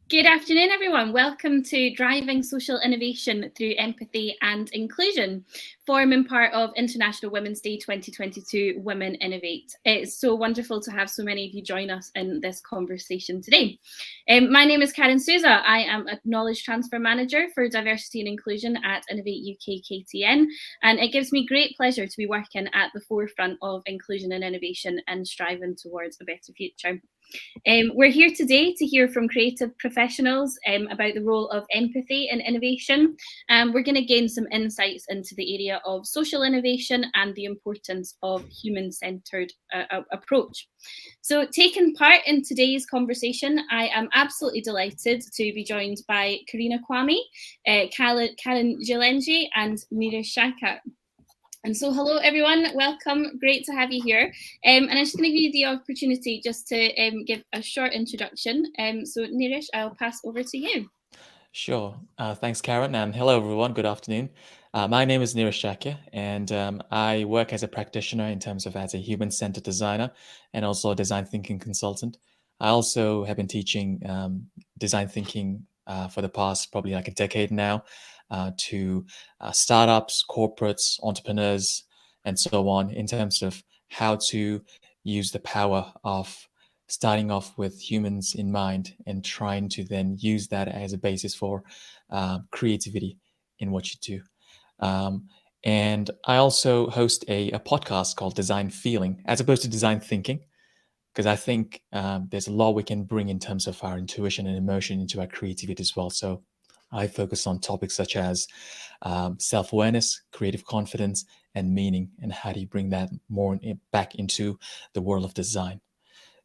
Good afternoon, everyone. Welcome to Driving Social Innovation Through Empathy and Inclusion, forming part of International Women's Day 2022 Women Innovate. It's so wonderful to have so many of you join us in this conversation today. My name is Karen Souza. I am a Knowledge Transfer Manager for Diversity and Inclusion at Innovate UK KTN, and it gives me great pleasure to be working at the forefront of inclusion and innovation and striving towards a better future. We're here today to hear from creative professionals about the role of empathy in innovation. We're going to gain some insights into the area of social innovation and the importance of human-centered approach. So taking part in today's conversation, I am absolutely delighted to be joined by Karina Kwame, Karen Jilenji and Neeraj Shaka. And so, hello everyone, welcome, great to have you here. And I'm just going to give you the opportunity just to give a short introduction. So Neeraj, I'll pass over to you. Sure, thanks Karen, and hello everyone, good afternoon. My name is Neeraj Shaka, and I work as a practitioner in terms of as a human-centered designer and also a design thinking consultant. I also have been teaching design thinking for the past probably like a decade now, to startups, corporates, entrepreneurs, and so on, in terms of how to use the power of starting off with humans in mind and trying to then use that as a basis for creativity in what you do. And I also host a podcast called Design Feeling, as opposed to Design Thinking, because I think there's a lot we can bring in terms of our intuition and emotion into our creativity as well. So I focus on topics such as self-awareness, creative confidence, and meaning, and how do you bring that more back into the world of design.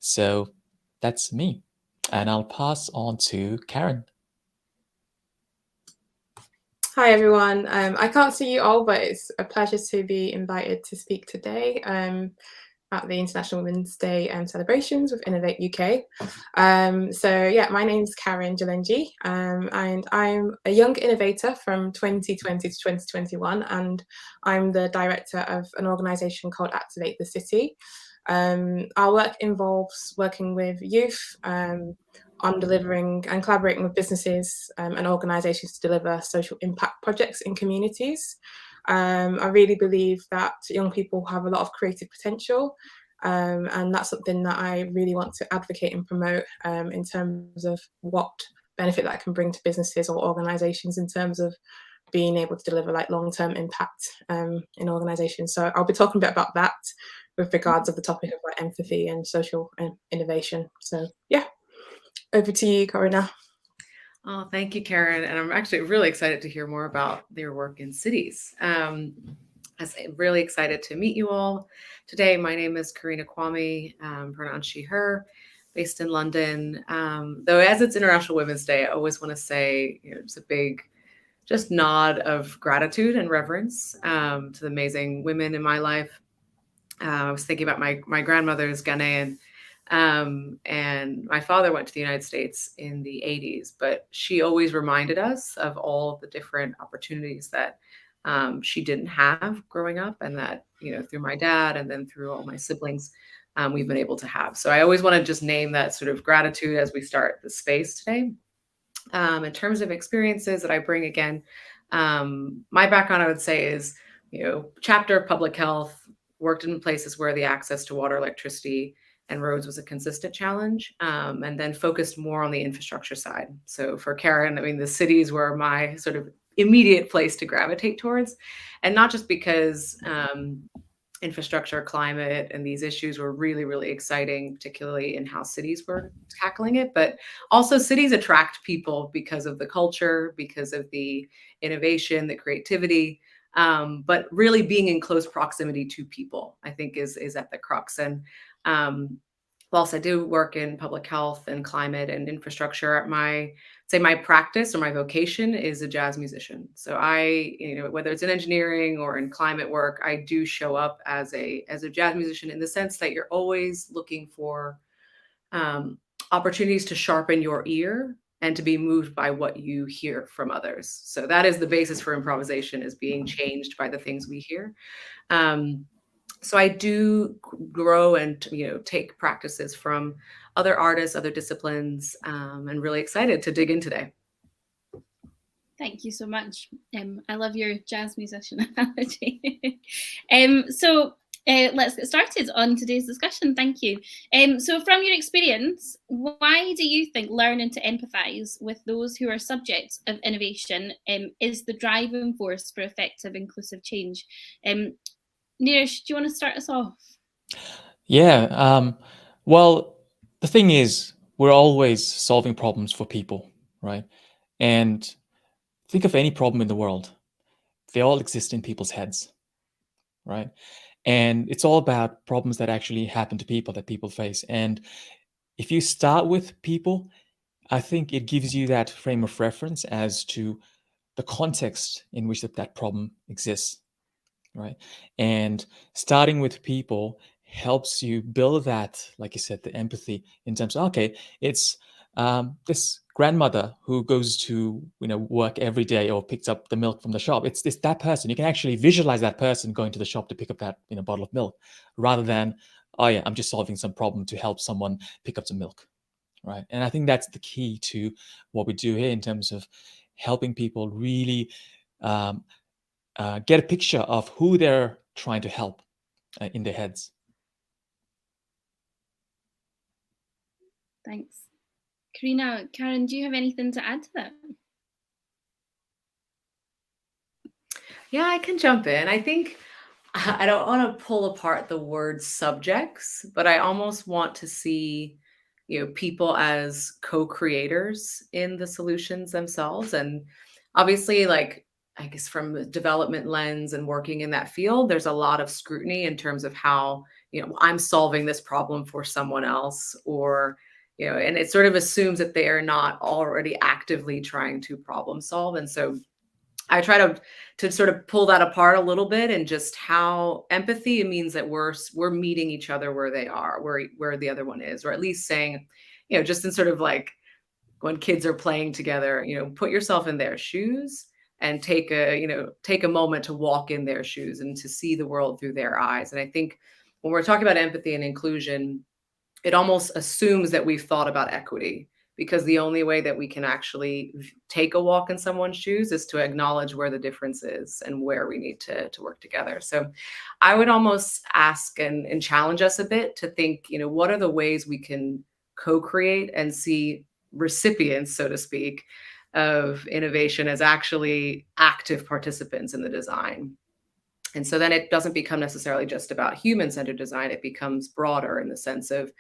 So that's me, and I'll pass on to Karen. Hi everyone, I can't see you all, but it's a pleasure to be invited to speak today at the International Women's Day celebrations with Innovate UK. So yeah, my name's Karen Jilenji, and I'm a young innovator from 2020 to 2021, and I'm the director of an organisation called Activate the City. Our work involves working with youth on delivering and collaborating with businesses and organisations to deliver social impact projects in communities. I really believe that young people have a lot of creative potential, and that's something that I really want to advocate and promote in terms of what benefit that can bring to businesses or organisations in terms of being able to deliver like long-term impact in organisations. So I'll be talking a bit about that with regards of the topic of like empathy and social innovation. So yeah, over to you, Corina. Oh, thank you, Karen. And I'm actually really excited to hear more about your work in cities. I'm really excited to meet you all today. My name is Karina Kwame, pronounced she, her, based in London. Though as it's International Women's Day, I always want to say, it's a big just nod of gratitude and reverence to the amazing women in my life. I was thinking about my grandmother's Ghanaian, and my father went to the United States in the 80s, but she always reminded us of all the different opportunities that she didn't have growing up, and that, through my dad and then through all my siblings, we've been able to have. So I always want to just name that sort of gratitude as we start the space today. In terms of experiences that I bring, again, my background, I would say, is, chapter of public health, worked in places where the access to water, electricity, and roads was a consistent challenge, and then focused more on the infrastructure side. So for Karen, I mean, the cities were my sort of immediate place to gravitate towards, and not just because infrastructure, climate, and these issues were really, really exciting, particularly in how cities were tackling it, but also cities attract people because of the culture, because of the innovation, the creativity, but really being in close proximity to people, I think is at the crux. And whilst I do work in public health and climate and infrastructure, my practice or my vocation is a jazz musician. So I, whether it's in engineering or in climate work, I do show up as a jazz musician, in the sense that you're always looking for opportunities to sharpen your ear and to be moved by what you hear from others. So that is the basis for improvisation, is being changed by the things we hear. So I do grow and take practices from other artists, other disciplines, and really excited to dig in today. Thank you so much. I love your jazz musician analogy. So let's get started on today's discussion. Thank you. So from your experience, why do you think learning to empathise with those who are subjects of innovation is the driving force for effective inclusive change? Neeraj, do you want to start us off? Yeah. Well, the thing is, we're always solving problems for people, right? And think of any problem in the world. They all exist in people's heads, right? And it's all about problems that actually happen to people, that people face. And if you start with people, I think it gives you that frame of reference as to the context in which that problem exists, right? And starting with people helps you build that, like you said, the empathy in terms of, okay, it's this grandmother who goes to work every day or picks up the milk from the shop. It's that person. You can actually visualize that person going to the shop to pick up that bottle of milk, rather than, oh yeah, I'm just solving some problem to help someone pick up some milk, right? And I think that's the key to what we do here in terms of helping people really get a picture of who they're trying to help in their heads. Thanks. Karina, Karen, do you have anything to add to that? Yeah, I can jump in. I think I don't want to pull apart the word subjects, but I almost want to see, people as co-creators in the solutions themselves. And obviously, like, I guess from a development lens and working in that field, there's a lot of scrutiny in terms of how, I'm solving this problem for someone else, or, and it sort of assumes that they are not already actively trying to problem solve. And so I try to sort of pull that apart a little bit, and just how empathy means that we're meeting each other where they are, where the other one is, or at least saying, just in sort of like when kids are playing together, put yourself in their shoes and take a moment to walk in their shoes and to see the world through their eyes. And I think when we're talking about empathy and inclusion, it almost assumes that we've thought about equity, because the only way that we can actually take a walk in someone's shoes is to acknowledge where the difference is and where we need to work together. So I would almost ask and challenge us a bit to think, what are the ways we can co-create and see recipients, so to speak, of innovation as actually active participants in the design. And so then it doesn't become necessarily just about human-centered design. It becomes broader in the sense of,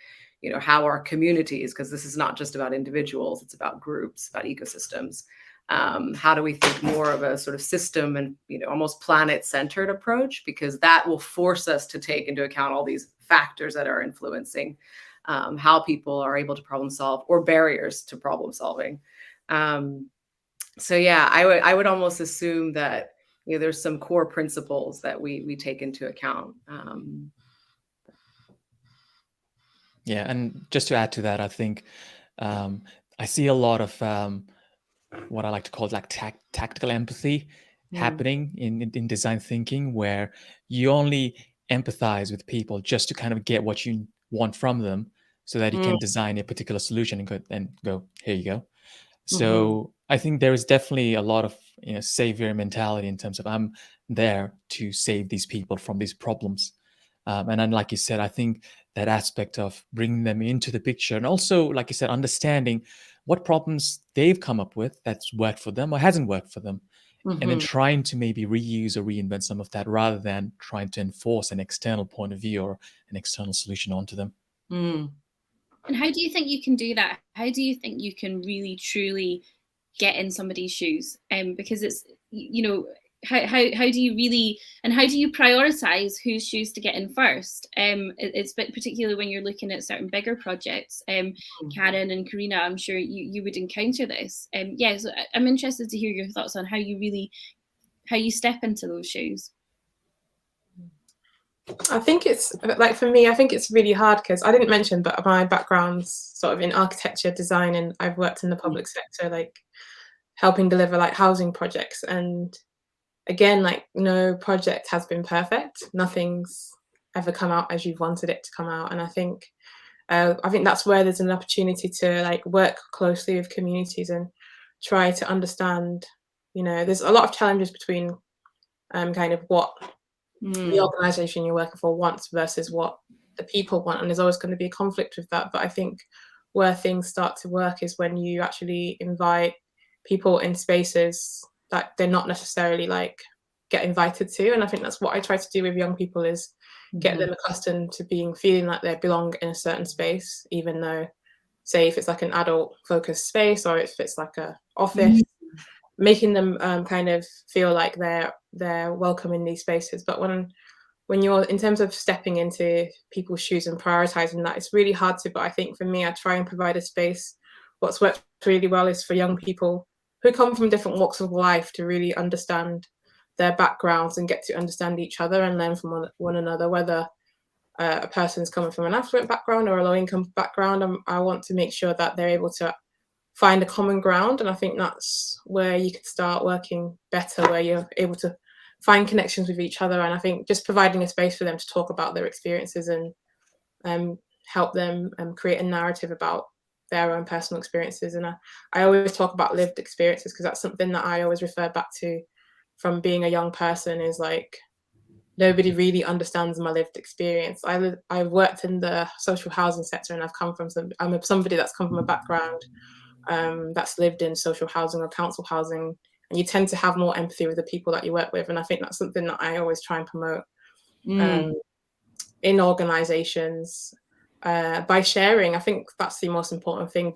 how our communities, because this is not just about individuals, it's about groups, about ecosystems. How do we think more of a sort of system and, almost planet-centered approach? Because that will force us to take into account all these factors that are influencing how people are able to problem solve, or barriers to problem solving. So yeah, I would almost assume that there's some core principles that we take into account. Yeah, and just to add to that, I think I see a lot of what I like to call like tactical empathy happening in design thinking, where you only empathize with people just to kind of get what you want from them, so that you can design a particular solution and go, here you go. So I think there is definitely a lot of savior mentality in terms of, I'm there to save these people from these problems. And then, like you said, I think that aspect of bringing them into the picture, and also, like you said, understanding what problems they've come up with that's worked for them or hasn't worked for them, and then trying to maybe reuse or reinvent some of that, rather than trying to enforce an external point of view or an external solution onto them. And how do you think you can do that? How do you think you can really, truly get in somebody's shoes? Because it's, how do you really, and how do you prioritize whose shoes to get in first? It's particularly when you're looking at certain bigger projects. Karen and Karina, I'm sure you would encounter this. So I'm interested to hear your thoughts on how you step into those shoes. I think it's like, for me, I think it's really hard because I didn't mention, but my background's sort of in architecture, design, and I've worked in the public sector, like helping deliver like housing projects. And again, like no project has been perfect. Nothing's ever come out as you've wanted it to come out. And I think that's where there's an opportunity to like work closely with communities and try to understand, there's a lot of challenges between kind of what the organization you're working for wants versus what the people want. And there's always going to be a conflict with that. But I think where things start to work is when you actually invite people in spaces that they're not necessarily like get invited to. And I think that's what I try to do with young people, is get them accustomed to feeling like they belong in a certain space, even though, say, if it's like an adult focused space or if it's like a office, making them kind of feel like they're welcome in these spaces. But when you're in terms of stepping into people's shoes and prioritizing that, it's really hard to. But I think for me, I try and provide a space. What's worked really well is for young people who come from different walks of life to really understand their backgrounds and get to understand each other and learn from one another, whether a person's coming from an affluent background or a low-income background. I want to make sure that they're able to find a common ground. And I think that's where you can start working better, where you're able to find connections with each other. And I think just providing a space for them to talk about their experiences and help them create a narrative about their own personal experiences. And I always talk about lived experiences, because that's something that I always refer back to from being a young person, is like, nobody really understands my lived experience. I've worked in the social housing sector, and I'm somebody that's come from a background that's lived in social housing or council housing, and you tend to have more empathy with the people that you work with. And I think that's something that I always try and promote in organizations by sharing. I think that's the most important thing,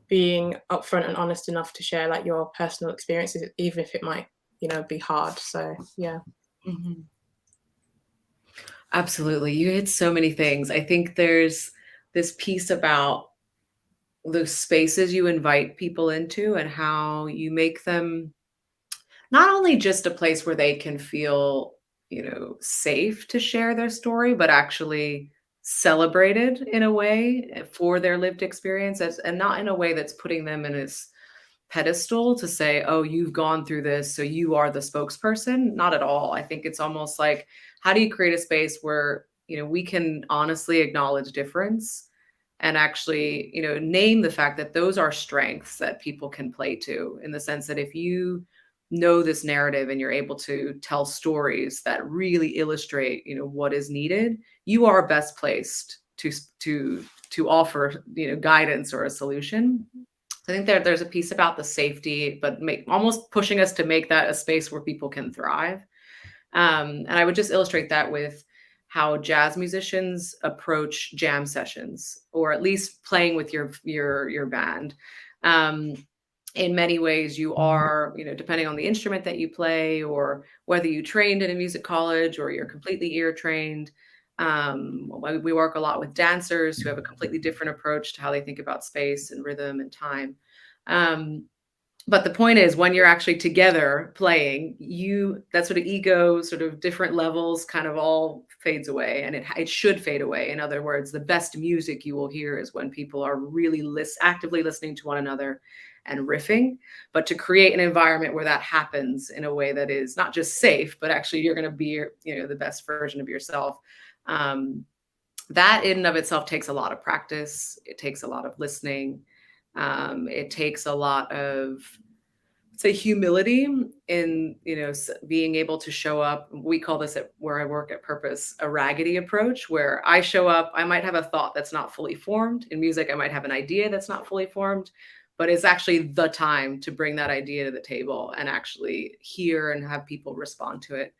being upfront and honest enough to share like your personal experiences, even if it might be hard. So yeah. Absolutely. You hit so many things. I think there's this piece about the spaces you invite people into and how you make them not only just a place where they can feel, safe to share their story, but actually celebrated in a way for their lived experiences, and not in a way that's putting them in this pedestal to say, oh, you've gone through this, so you are the spokesperson. Not at all. I think it's almost like, how do you create a space where, we can honestly acknowledge difference and actually, name the fact that those are strengths that people can play to, in the sense that if you know this narrative and you're able to tell stories that really illustrate, what is needed, you are best placed to offer, guidance or a solution. I think there's a piece about the safety, but almost pushing us to make that a space where people can thrive. And I would just illustrate that with how jazz musicians approach jam sessions, or at least playing with your band. In many ways, you are, depending on the instrument that you play, or whether you trained in a music college or you're completely ear trained. We work a lot with dancers who have a completely different approach to how they think about space and rhythm and time. But the point is, when you're actually together playing, that sort of ego, sort of different levels kind of all fades away, and it should fade away. In other words, the best music you will hear is when people are really actively listening to one another and riffing, but to create an environment where that happens in a way that is not just safe, but actually you're going to be, the best version of yourself. That in and of itself takes a lot of practice. It takes a lot of listening. It takes a lot of, say, humility in, being able to show up. We call this where I work at Purpose, a raggedy approach, where I show up, I might have a thought that's not fully formed. In music, I might have an idea that's not fully formed, but it's actually the time to bring that idea to the table and actually hear and have people respond to it.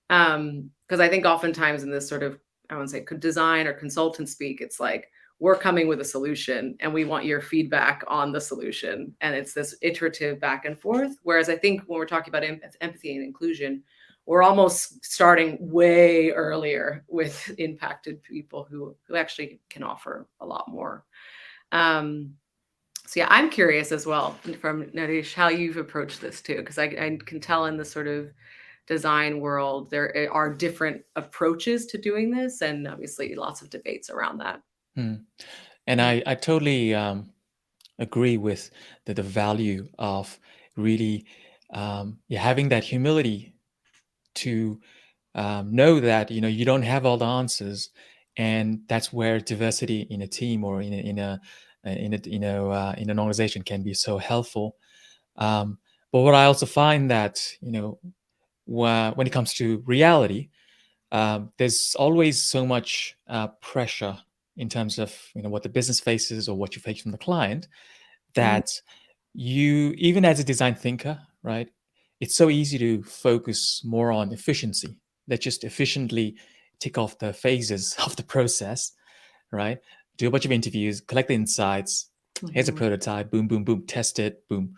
Because I think oftentimes in this sort of, I wouldn't say design or consultant speak, it's like, we're coming with a solution and we want your feedback on the solution. And it's this iterative back and forth. Whereas I think when we're talking about empathy and inclusion, we're almost starting way earlier with impacted people who actually can offer a lot more. So yeah, I'm curious as well from Nadeesh, how you've approached this too, because I can tell in the sort of design world, there are different approaches to doing this, and obviously lots of debates around that. And I totally agree with the value of really having that humility to know that you don't have all the answers, and that's where diversity in a team or in an organization can be so helpful. But what I also find that when it comes to reality, there's always so much pressure in terms of what the business faces or what you face from the client, that you, even as a design thinker, right, it's so easy to focus more on efficiency. Let's just efficiently tick off the phases of the process, right? Do a bunch of interviews, collect the insights. Here's a prototype, boom, boom, boom, test it, boom.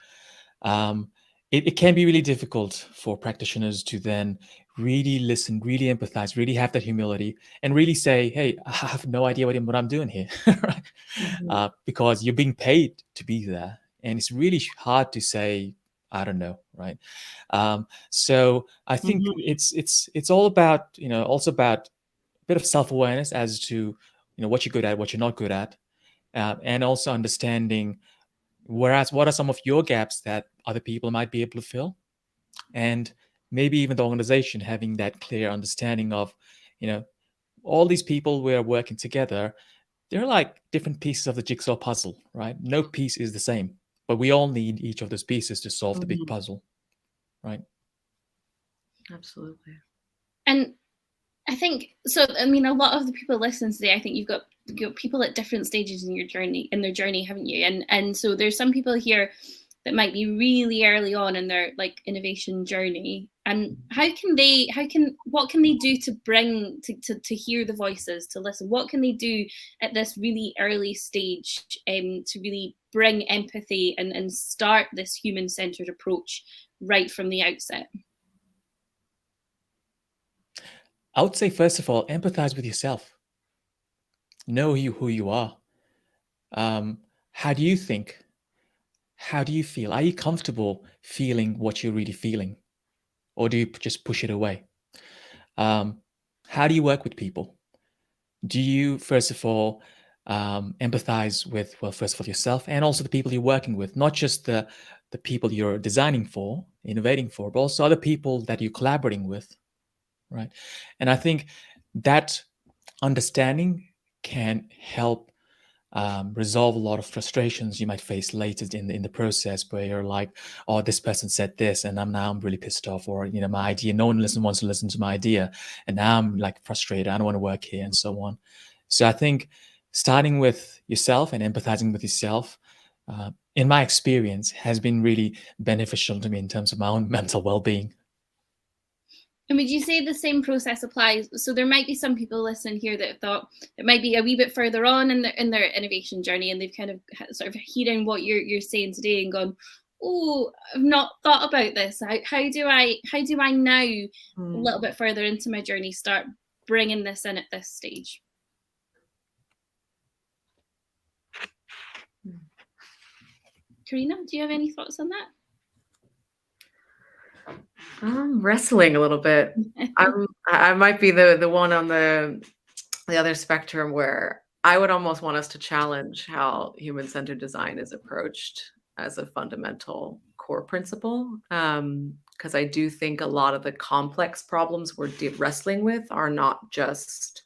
It can be really difficult for practitioners to then really listen, really empathize, really have that humility, and really say, hey, I have no idea what I'm doing here, right? Because you're being paid to be there. And it's really hard to say, I don't know, right? So I think it's all about, also about a bit of self-awareness as to, what you're good at, what you're not good at, and also understanding what are some of your gaps that other people might be able to fill, and maybe even the organization having that clear understanding of, all these people we're working together, they're like different pieces of the jigsaw puzzle, right? No piece is the same, but we all need each of those pieces to solve the big puzzle, right? Absolutely. And I think so. I mean, a lot of the people listening today, I think you've got people at different stages in their journey, haven't you? And so there's some people here that might be really early on in their innovation journey. And what can they do to bring to hear the voices, to listen? What can they do at this really early stage to really bring empathy and start this human-centered approach right from the outset? I would say, first of all, empathize with yourself. Know who you are. How do you think? How do you feel? Are you comfortable feeling what you're really feeling? Or do you just push it away? How do you work with people? Do you, first of all, empathize with, well, first of all, yourself and also the people you're working with, not just the people you're designing for, innovating for, but also other people that you're collaborating with, right? And I think that understanding can help resolve a lot of frustrations you might face later in the process, where you're like, oh, this person said this and I'm really pissed off, or my idea, no one wants to listen to my idea, and now I'm like frustrated, I don't want to work here, and so on. So I think starting with yourself and empathizing with yourself, in my experience, has been really beneficial to me in terms of my own mental well-being. And would you say the same process applies? So there might be some people listening here that have thought it might be a wee bit further on in their innovation journey, and they've kind of sort of hearing what you're saying today and gone, oh, I've not thought about this. How do I now, a little bit further into my journey, start bringing this in at this stage? Karina, do you have any thoughts on that? I'm wrestling a little bit. I might be the one on the other spectrum where I would almost want us to challenge how human-centered design is approached as a fundamental core principle. Because I do think a lot of the complex problems we're wrestling with are not just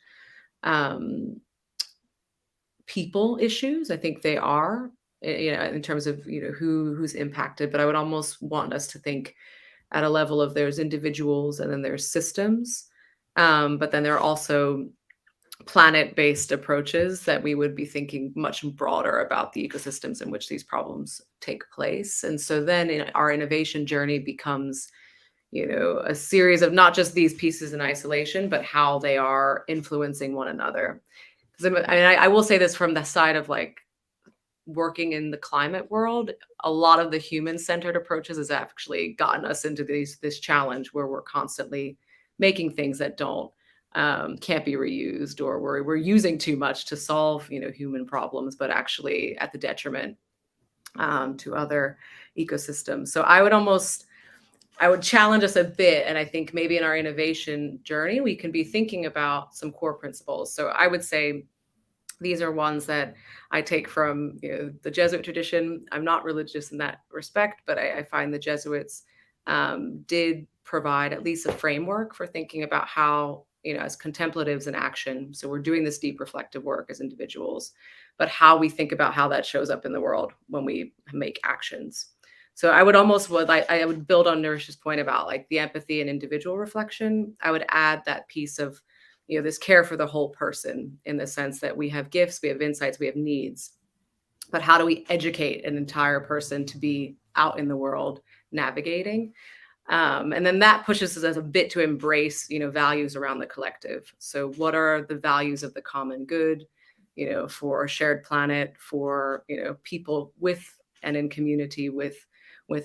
people issues. I think they are, in terms of who's impacted. But I would almost want us to think at a level of there's individuals and then there's systems, but then there are also planet-based approaches that we would be thinking much broader about the ecosystems in which these problems take place. And so then our innovation journey becomes, a series of not just these pieces in isolation, but how they are influencing one another. Because I will say this from the side of working in the climate world, a lot of the human-centered approaches has actually gotten us into this challenge where we're constantly making things that can't be reused, or we're using too much to solve human problems, but actually at the detriment to other ecosystems. So I would challenge us a bit, and I think maybe in our innovation journey we can be thinking about some core principles. So I would say these are ones that I take from the Jesuit tradition. I'm not religious in that respect, but I find the Jesuits did provide at least a framework for thinking about how, as contemplatives in action, so we're doing this deep reflective work as individuals, but how we think about how that shows up in the world when we make actions. So I would I would build on Nourish's point about like the empathy and individual reflection. I would add that piece of, this care for the whole person, in the sense that we have gifts, we have insights, we have needs, but how do we educate an entire person to be out in the world navigating? And then that pushes us a bit to embrace, values around the collective. So what are the values of the common good, for a shared planet, for, people with and in community with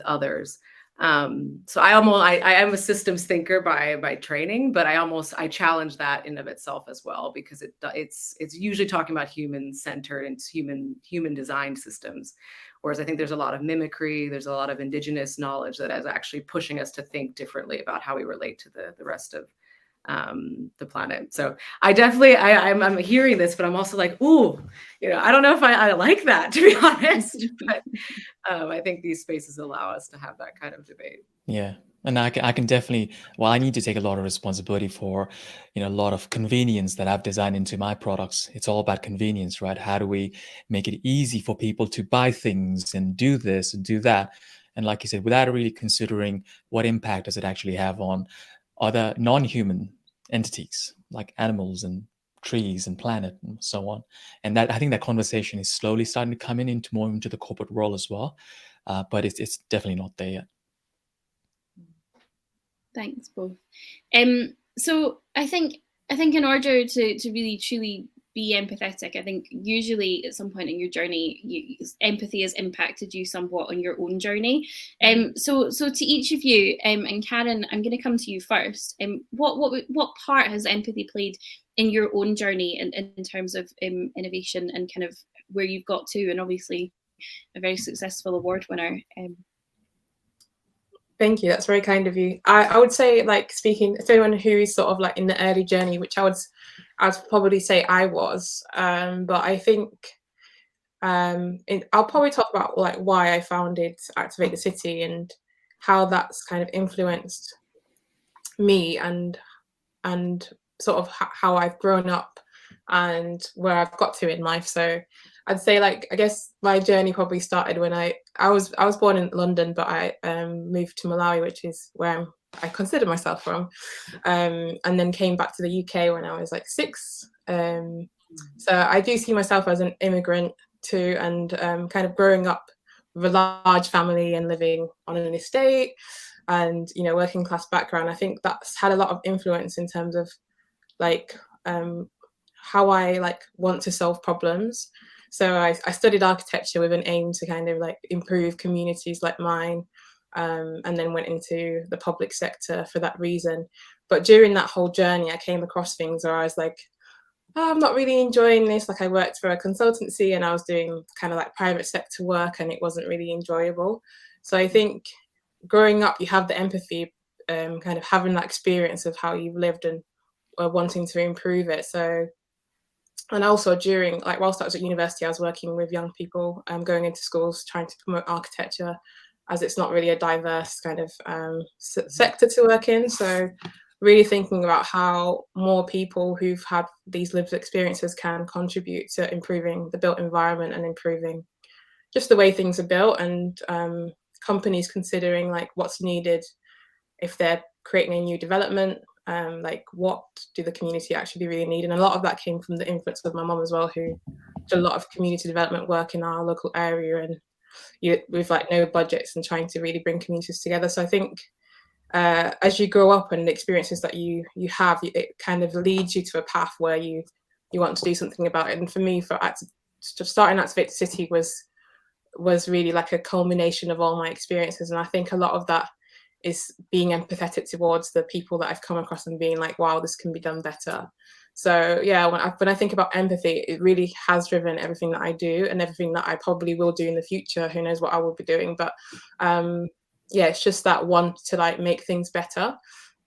others. So I am a systems thinker by training, but I challenge that in of itself as well, because it's usually talking about human centered and human designed systems. Whereas I think there's a lot of mimicry, there's a lot of indigenous knowledge that is actually pushing us to think differently about how we relate to the rest of the planet. So I definitely, I'm hearing this, but I'm also like, ooh, I don't know if I like that, to be honest. But I think these spaces allow us to have that kind of debate. Yeah. And I can definitely, I need to take a lot of responsibility for, a lot of convenience that I've designed into my products. It's all about convenience, right? How do we make it easy for people to buy things and do this and do that? And like you said, without really considering what impact does it actually have on other non-human entities like animals and trees and planet and so on. And that, I think that conversation is slowly starting to come into more into the corporate world as well. But it's definitely not there yet. Thanks both. So I think in order to really truly be empathetic, I think usually at some point in your journey, empathy has impacted you somewhat on your own journey. So to each of you, and Karen, I'm going to come to you first. What part has empathy played in your own journey in terms of innovation and kind of where you've got to, and obviously a very successful award winner? Thank you. That's very kind of you. I would say, like, speaking to anyone who is sort of like in the early journey, which I'd probably say I was, but I think I'll probably talk about like why I founded Activate the City and how that's kind of influenced me and sort of how I've grown up and where I've got to in life. So I'd say, like, I guess my journey probably started when I was born in London, but I moved to Malawi, which is where I consider myself from, and then came back to the UK when I was like 6. So I do see myself as an immigrant too, and kind of growing up with a large family and living on an estate and, working class background. I think that's had a lot of influence in terms of like how I like want to solve problems. So I studied architecture with an aim to kind of like improve communities like mine, and then went into the public sector for that reason. But during that whole journey, I came across things where I was like, oh, I'm not really enjoying this. Like, I worked for a consultancy and I was doing kind of like private sector work and it wasn't really enjoyable. So I think growing up, you have the empathy, kind of having that experience of how you've lived and wanting to improve it. So, and also during, like, whilst I was at university, I was working with young people, going into schools, trying to promote architecture, as it's not really a diverse kind of sector to work in. So really thinking about how more people who've had these lived experiences can contribute to improving the built environment and improving just the way things are built, and companies considering like what's needed if they're creating a new development. Like, what do the community actually really need? And a lot of that came from the influence of my mum as well, who did a lot of community development work in our local area, and with like no budgets and trying to really bring communities together. So I think as you grow up and the experiences that you have, it kind of leads you to a path where you want to do something about it. And for me, starting Activate the City was really like a culmination of all my experiences. And I think a lot of that is being empathetic towards the people that I've come across and being like, wow, this can be done better. So yeah, when I think about empathy, it really has driven everything that I do and everything that I probably will do in the future. Who knows what I will be doing, but yeah, it's just that want to like make things better.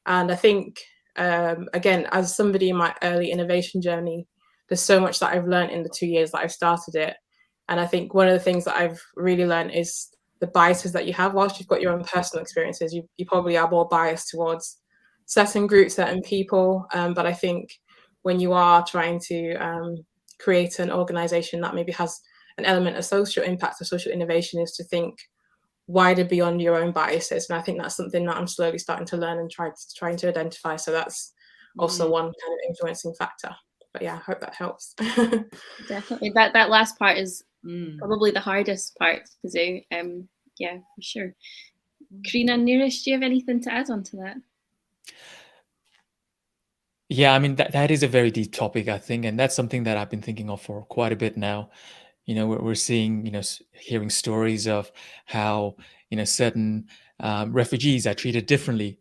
And I think again, as somebody in my early innovation journey, there's so much that I've learned in the 2 years that I've started it. And I think one of the things that I've really learned is the biases that you have. Whilst you've got your own personal experiences, you probably are more biased towards certain groups, certain people. But I think when you are trying to create an organization that maybe has an element of social impact or social innovation, is to think wider beyond your own biases. And I think that's something that I'm slowly starting to learn and trying to identify. So that's also one kind of influencing factor. But yeah, I hope that helps. Definitely. That last part is probably the hardest part to do. Yeah, for sure. Karina and Neeraj, do you have anything to add on to that? Yeah, I mean, that is a very deep topic, I think, and that's something that I've been thinking of for quite a bit now. You know, we're seeing, hearing stories of how, certain refugees are treated differently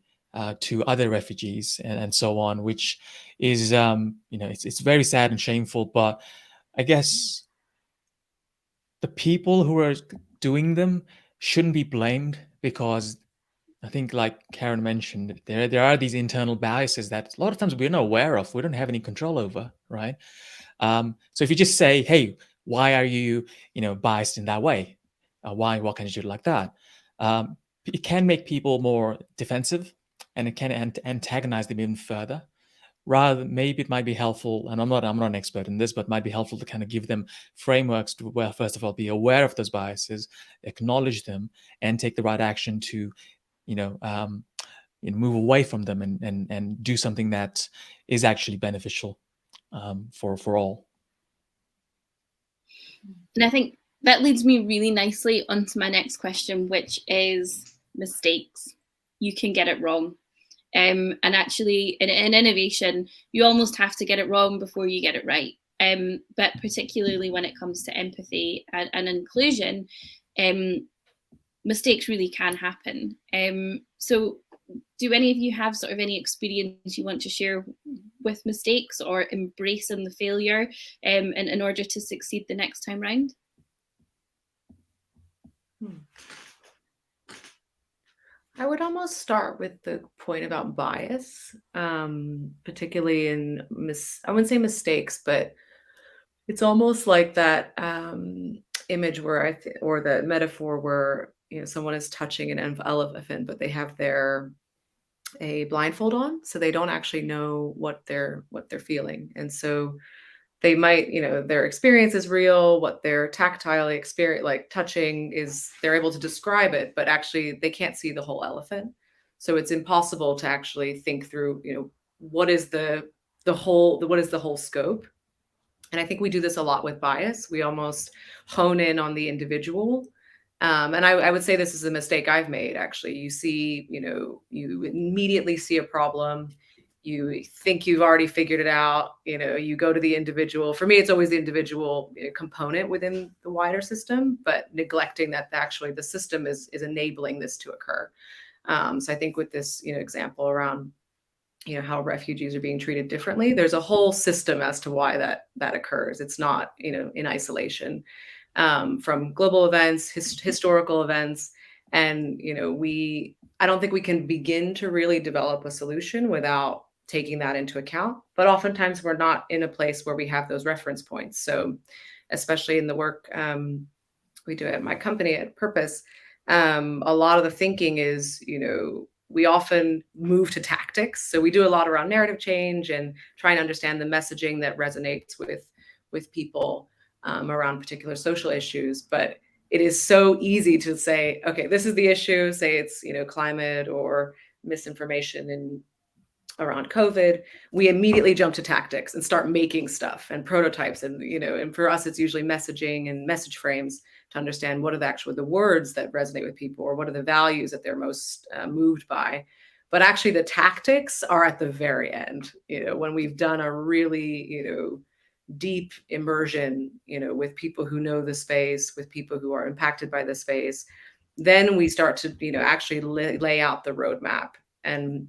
to other refugees and so on, which is, it's very sad and shameful. But I guess the people who are doing them shouldn't be blamed, because I think, like Karen mentioned, there are these internal biases that a lot of times we're not aware of, we don't have any control over, right? So if you just say, hey, why are you, biased in that way? Why can you do it like that? It can make people more defensive, and it can antagonize them even further. Rather, maybe it might be helpful, and I'm not an expert in this, but it might be helpful to kind of give them frameworks to, well, first of all, be aware of those biases, acknowledge them, and take the right action to, move away from them and do something that is actually beneficial for all. And I think that leads me really nicely onto my next question, which is mistakes. You can get it wrong. And actually, in innovation, you almost have to get it wrong before you get it right. But particularly when it comes to empathy and inclusion, mistakes really can happen. So do any of you have sort of any experience you want to share with mistakes or embracing the failure in order to succeed the next time round? I would almost start with the point about bias, particularly in I wouldn't say mistakes, but it's almost like that image where or the metaphor where someone is touching an elephant, but they have a blindfold on, so they don't actually know what they're feeling, and so they might, their experience is real, what their tactile experience, like touching, is, they're able to describe it, but actually they can't see the whole elephant. So it's impossible to actually think through, what is the whole scope. And I think we do this a lot with bias. We almost hone in on the individual. And I would say this is a mistake I've made, actually. You see, you immediately see a problem. You think you've already figured it out. You go to the individual. For me, it's always the individual component within the wider system, but neglecting that actually the system is enabling this to occur. So I think with this, example around, how refugees are being treated differently, there's a whole system as to why that occurs. It's not, in isolation from global events, historical events. And, I don't think we can begin to really develop a solution without taking that into account. But oftentimes we're not in a place where we have those reference points. So especially in the work we do at my company at Purpose, a lot of the thinking is, we often move to tactics. So we do a lot around narrative change and trying to understand the messaging that resonates with people around particular social issues. But it is so easy to say, okay, this is the issue, say it's, climate or misinformation and around COVID. We immediately jump to tactics and start making stuff and prototypes. And, and for us, it's usually messaging and message frames to understand what are the words that resonate with people, or what are the values that they're most moved by. But actually the tactics are at the very end, when we've done a really, deep immersion, with people who know the space, with people who are impacted by the space. Then we start to, actually lay out the roadmap. And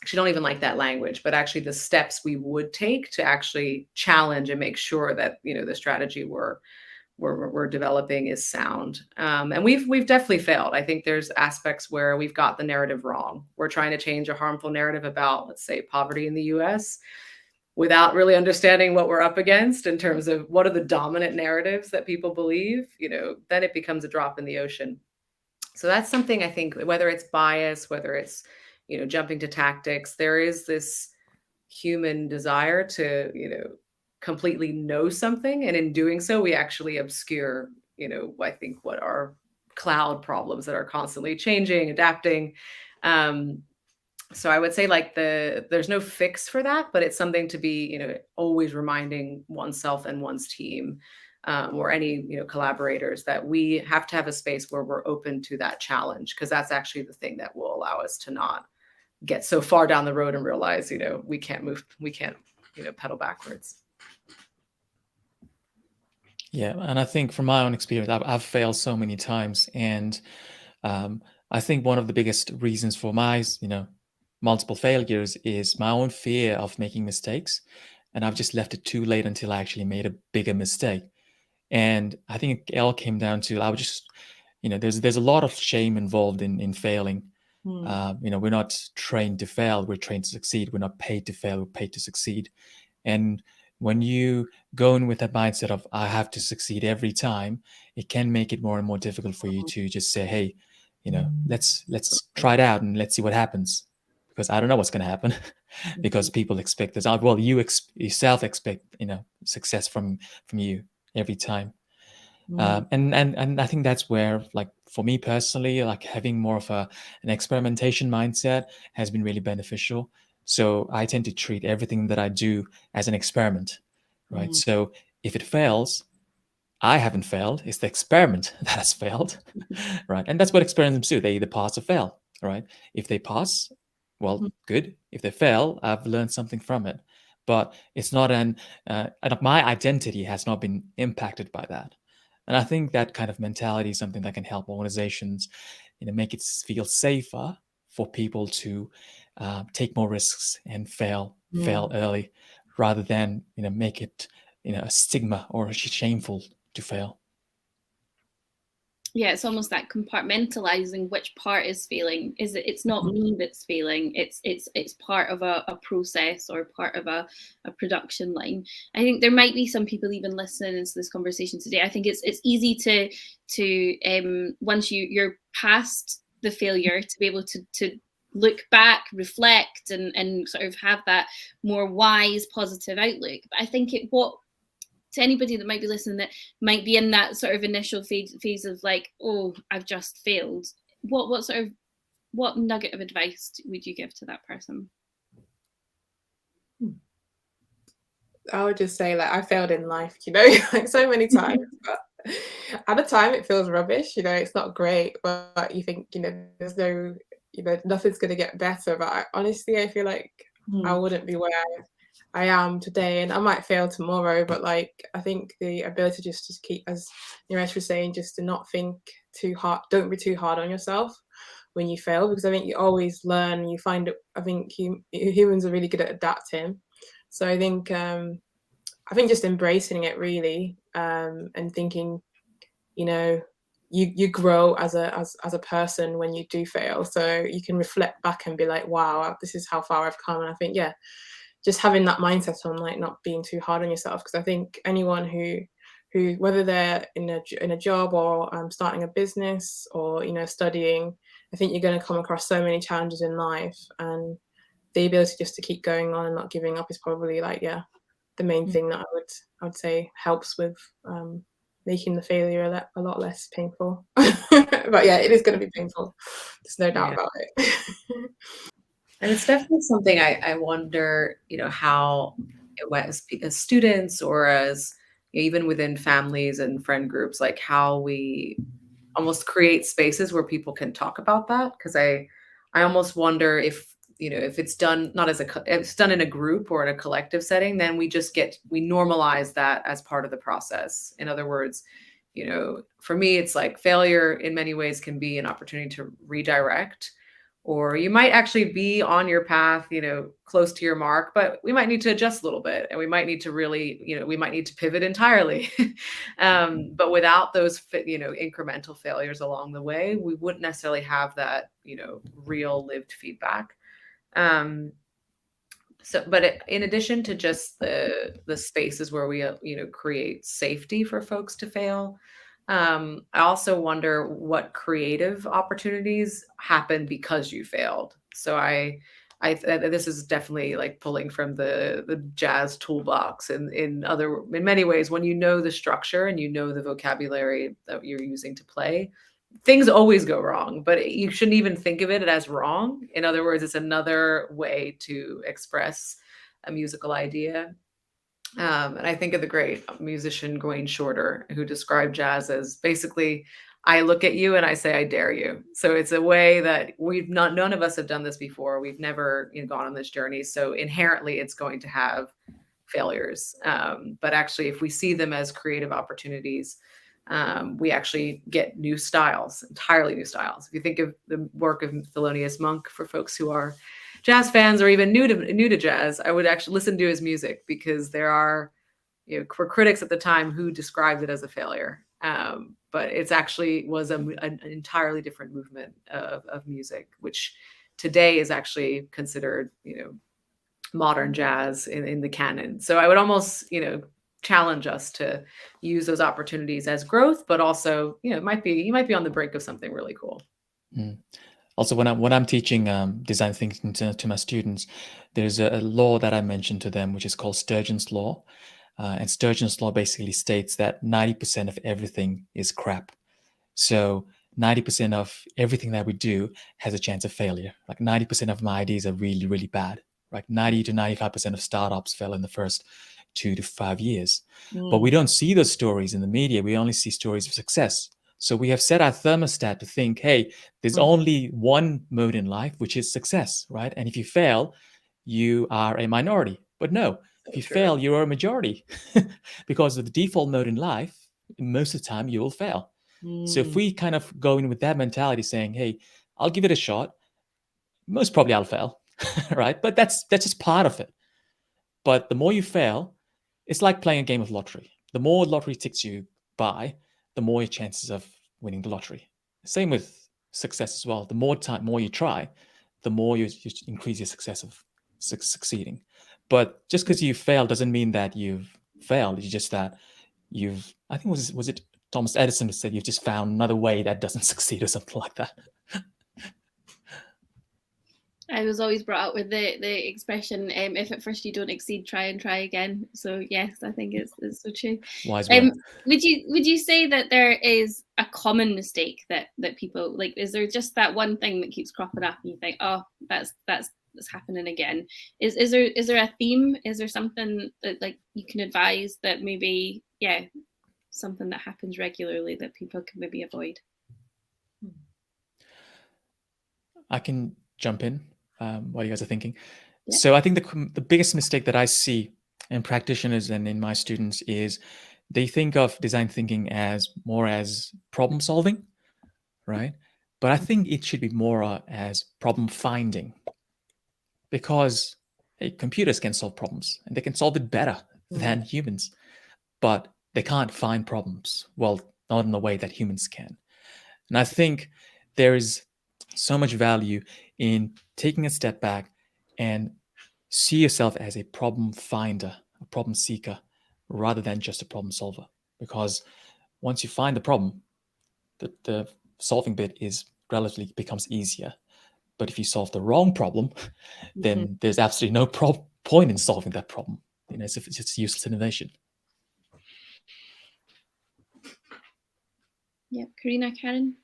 actually don't even like that language, but actually the steps we would take to actually challenge and make sure that, the strategy we're developing is sound. And we've definitely failed. I think there's aspects where we've got the narrative wrong. We're trying to change a harmful narrative about, let's say, poverty in the US without really understanding what we're up against in terms of what are the dominant narratives that people believe, then it becomes a drop in the ocean. So that's something I think, whether it's bias, whether it's, jumping to tactics, there is this human desire to, completely know something. And in doing so, we actually obscure, I think what are cloud problems that are constantly changing, adapting. So I would say like there's no fix for that, but it's something to be, always reminding oneself and one's team, or any, collaborators, that we have to have a space where we're open to that challenge, because that's actually the thing that will allow us to not get so far down the road and realize, we can't move, we can't, pedal backwards. Yeah, and I think from my own experience, I've failed so many times, and I think one of the biggest reasons for my, multiple failures is my own fear of making mistakes, and I've just left it too late until I actually made a bigger mistake. And I think it all came down to I was just, there's a lot of shame involved in failing. We're not trained to fail; we're trained to succeed. We're not paid to fail; we're paid to succeed. And when you go in with that mindset of I have to succeed every time, it can make it more and more difficult for you to just say, hey, let's try it out and let's see what happens, because I don't know what's going to happen. Because people expect this. Well, you yourself expect success from you every time. And I think that's where, like, for me personally, like having more of an experimentation mindset has been really beneficial. So I tend to treat everything that I do as an experiment, right? So if it fails, I haven't failed. It's the experiment that has failed, right? And that's what experiments do. They either pass or fail, right? If they pass, well, good. If they fail, I've learned something from it. But it's not my identity has not been impacted by that. And I think that kind of mentality is something that can help organizations, make it feel safer for people to take more risks and fail early, rather than make it a stigma or shameful to fail. Yeah, it's almost that compartmentalizing which part is failing. Is it? It's not me that's failing. It's part of a process or part of a production line. I think there might be some people even listening to this conversation today. I think it's easy to once you're past the failure, to be able to look back, reflect, and sort of have that more wise, positive outlook. But I think to anybody that might be listening that might be in that sort of initial phase of like, oh, I've just failed, what nugget of advice would you give to that person? I would just say, like, I failed in life, like so many times, but at the time it feels rubbish, it's not great, but you think, there's no, nothing's going to get better. But honestly, I feel like I wouldn't be where I am today, and I might fail tomorrow, but like, I think the ability just to keep, as Niresh was saying, just to not think too hard, don't be too hard on yourself when you fail, because I think you always learn, you find it. I think humans are really good at adapting. So I think just embracing it really, and thinking, you grow as a person when you do fail. So you can reflect back and be like, wow, this is how far I've come. And I think, just having that mindset on, like, not being too hard on yourself, because I think anyone who whether they're in a job or starting a business or studying, I think you're going to come across so many challenges in life, and the ability just to keep going on and not giving up is probably like the main thing that I would say helps with making the failure a lot less painful. But yeah, it is going to be painful. There's no doubt about it. And it's definitely something I wonder, how as students, or as even within families and friend groups, like how we almost create spaces where people can talk about that. Because I almost wonder if, if it's done not as if it's done in a group or in a collective setting, then we normalize that as part of the process. In other words, for me, it's like failure in many ways can be an opportunity to redirect, or you might actually be on your path, close to your mark, but we might need to adjust a little bit, and we might need to really, we might need to pivot entirely. But without those, incremental failures along the way, we wouldn't necessarily have that, real lived feedback. But in addition to just the spaces where we, create safety for folks to fail, I also wonder what creative opportunities happen because you failed. So this is definitely like pulling from the jazz toolbox, and in many ways, when you know the structure and you know the vocabulary that you're using to play, things always go wrong, but you shouldn't even think of it as wrong. In other words, it's another way to express a musical idea. And I think of the great musician Gawain Shorter, who described jazz as basically, I look at you and I say, I dare you. So it's a way that none of us have done this before. We've never gone on this journey. So inherently, it's going to have failures. But actually, if we see them as creative opportunities, we actually get new styles, entirely new styles. If you think of the work of Thelonious Monk, for folks who are jazz fans or even new to jazz, I would actually listen to his music, because there are were critics at the time who described it as a failure. But it's actually was an entirely different movement of music, which today is actually considered modern jazz in the canon. So I would almost challenge us to use those opportunities as growth, but also you might be on the brink of something really cool. Mm. Also, when I'm teaching design thinking to my students, there's a law that I mentioned to them, which is called Sturgeon's law. And Sturgeon's law basically states that 90% of everything is crap. So 90% of everything that we do has a chance of failure. Like 90% of my ideas are really, really bad. Like 90 to 95% of startups fail in the first 2 to 5 years. But we don't see those stories in the media. We only see stories of success. So we have set our thermostat to think, hey, there's only one mode in life, which is success, right? And if you fail, you are a minority. But no, if you fail, you're a majority. Because of the default mode in life, most of the time you will fail. So if we kind of go in with that mentality saying, hey, I'll give it a shot, most probably I'll fail, right? But that's just part of it. But the more you fail, it's like playing a game of lottery. The more lottery ticks you buy, the more your chances of winning the lottery. Same with success as well. The more you try, the more you increase your success of succeeding. But just because you fail doesn't mean that you've failed. It's just that I think was it Thomas Edison who said you've just found another way that doesn't succeed or something like that. I was always brought up with the expression, if at first you don't exceed, try and try again. So yes, I think it's so true. Wise word. Would you say that there is a common mistake that people like? Is there just that one thing that keeps cropping up and you think, oh, that's happening again? Is there a theme? Is there something that like you can advise that maybe something that happens regularly that people can maybe avoid? I can jump in while you guys are thinking. Yeah. So I think the biggest mistake that I see in practitioners and in my students is they think of design thinking as more as problem solving, right? But I think it should be more as problem finding, because computers can solve problems and they can solve it better than humans, but they can't find problems. Well, not in the way that humans can. And I think there is so much value in taking a step back and see yourself as a problem finder, a problem seeker, rather than just a problem solver. Because once you find the problem, the solving bit relatively becomes easier. But if you solve the wrong problem, then there's absolutely no point in solving that problem. It's just useless innovation. Yeah, Karina, Karen?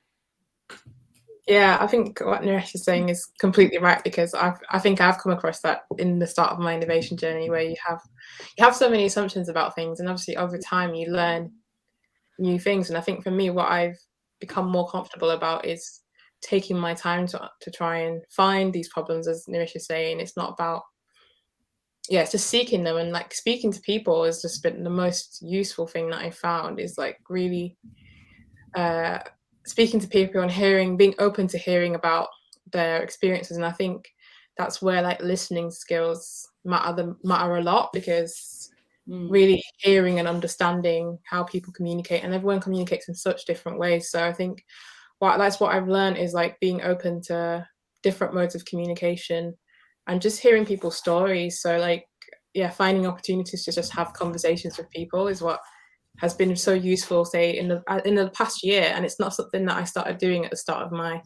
Yeah, I think what Naresh is saying is completely right, because I think I've come across that in the start of my innovation journey, where you have so many assumptions about things, and obviously over time you learn new things. And I think for me, what I've become more comfortable about is taking my time to try and find these problems, as Naresh is saying. It's not about it's just seeking them, and like speaking to people has just been the most useful thing that I found, is like really speaking to people and being open to hearing about their experiences. And I think that's where like listening skills matter a lot, because really hearing and understanding how people communicate, and everyone communicates in such different ways. So I think that's what I've learned, is like being open to different modes of communication and just hearing people's stories. So like finding opportunities to just have conversations with people is what has been so useful, say in the past year, and it's not something that I started doing at the start of my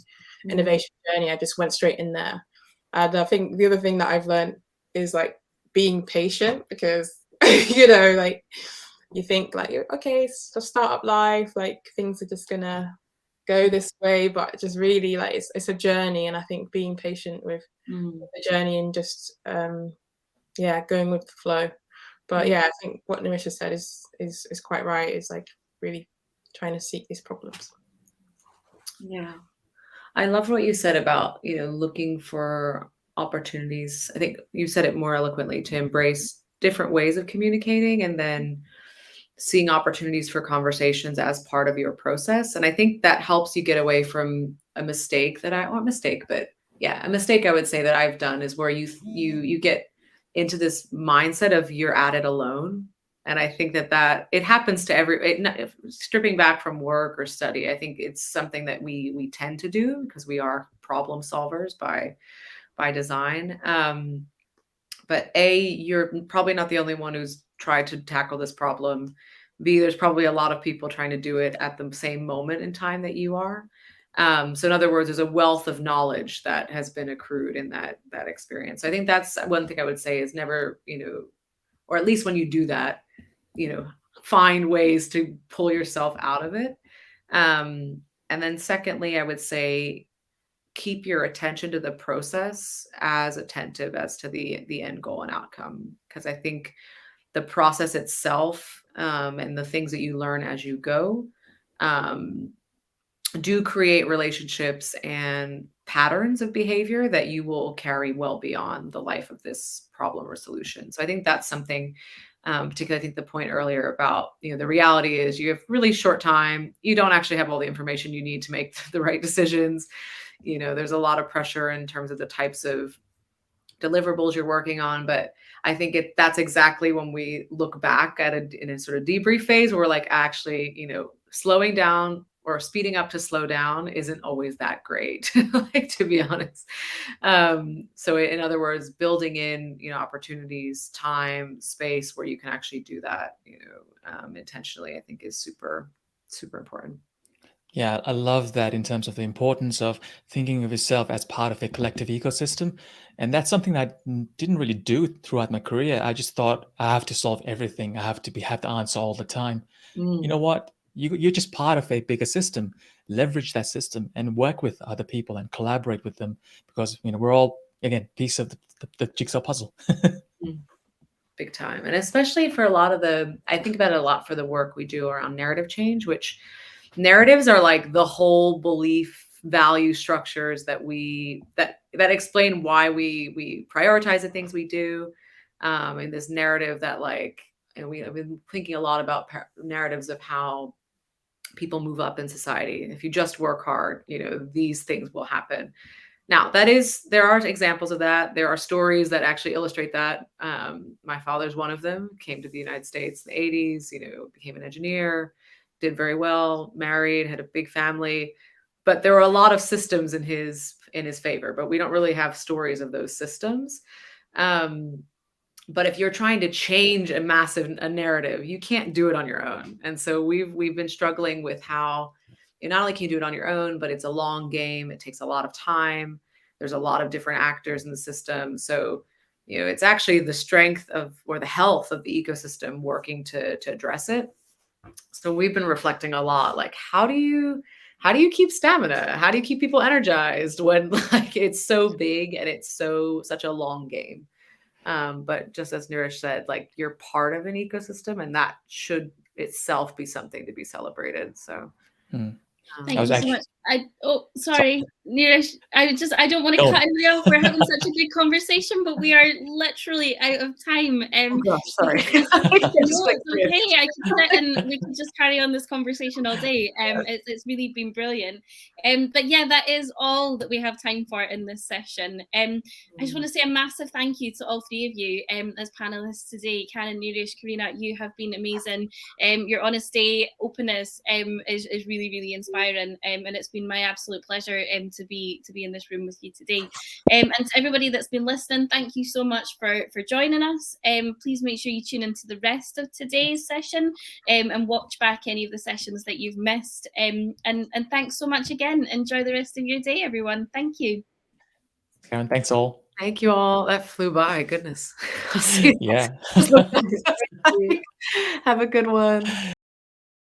innovation journey. I just went straight in there. And I think the other thing that I've learned is like being patient, because you know, like you think like, okay, it's a startup life, like things are just gonna go this way, but just really like it's a journey, and I think being patient with the journey and just going with the flow. But yeah, I think what Nirisha said is quite right. It's like really trying to seek these problems. Yeah, I love what you said about, you know, looking for opportunities. I think you said it more eloquently, to embrace different ways of communicating and then seeing opportunities for conversations as part of your process. And I think that helps you get away from a mistake that a mistake I would say that I've done is where you get into this mindset of you're at it alone. And I think that it happens to stripping back from work or study. I think it's something that we tend to do because we are problem solvers by design. But A, you're probably not the only one who's tried to tackle this problem. B, there's probably a lot of people trying to do it at the same moment in time that you are. So in other words, there's a wealth of knowledge that has been accrued in that experience. So I think that's one thing I would say is never, you know, or at least when you do that, you know, find ways to pull yourself out of it. And then secondly, I would say keep your attention to the process as attentive as to the end goal and outcome. Because I think the process itself and the things that you learn as you go do create relationships and patterns of behavior that you will carry well beyond the life of this problem or solution. So I think that's something, particularly I think the point earlier about, you know, the reality is you have really short time. You don't actually have all the information you need to make the right decisions. You know, there's a lot of pressure in terms of the types of deliverables you're working on, but I think that's exactly when we look back at in a sort of debrief phase where we're like, actually, you know, slowing down or speeding up to slow down isn't always that great, like, to be honest. So in other words, building in, you know, opportunities, time, space where you can actually do that, you know, intentionally, I think is super, super important. Yeah, I love that in terms of the importance of thinking of yourself as part of a collective ecosystem. And that's something that I didn't really do throughout my career. I just thought I have to solve everything. I have the answer all the time. You know what? You're just part of a bigger system. Leverage that system and work with other people and collaborate with them, because, you know, we're all, again, piece of the jigsaw puzzle. Big time. And especially for a lot of I think about it a lot for the work we do around narrative change, which narratives are like the whole belief value structures that explain why we prioritize the things we do. And this narrative that, like, and I've been thinking a lot about narratives of how people move up in society. If you just work hard, you know, these things will happen. Now, there are examples of that. There are stories that actually illustrate that. My father's one of them, came to the United States in the 80s, you know, became an engineer, did very well, married, had a big family. But there were a lot of systems in his favor, but we don't really have stories of those systems. But if you're trying to change a narrative, you can't do it on your own. And so we've been struggling with how you not only can you do it on your own, but it's a long game. It takes a lot of time. There's a lot of different actors in the system. So, you know, it's actually the strength or the health of the ecosystem working to address it. So we've been reflecting a lot, like, how do you keep stamina? How do you keep people energized when, like, it's so big and it's such a long game? But just as Nirish said, like, you're part of an ecosystem, and that should itself be something to be celebrated. So thank you so much. Sorry, Nirish. I don't want to cut you off. We're having such a good conversation, but we are literally out of time. Sorry. No, it's okay. I could sit and we could just carry on this conversation all day. It's really been brilliant. But yeah, that is all that we have time for in this session. I just want to say a massive thank you to all three of you as panelists today. Karen, Nirish, Karina, you have been amazing. Your honesty, openness is really, really inspiring, and it's been my absolute pleasure to be in this room with you today. And to everybody that's been listening, thank you so much for joining us. Please make sure you tune into the rest of today's session and watch back any of the sessions that you've missed. And thanks so much again. Enjoy the rest of your day, everyone. Thank you. Karen, thanks all. Thank you all. That flew by. Goodness. I'll see you Yeah. Have a good one.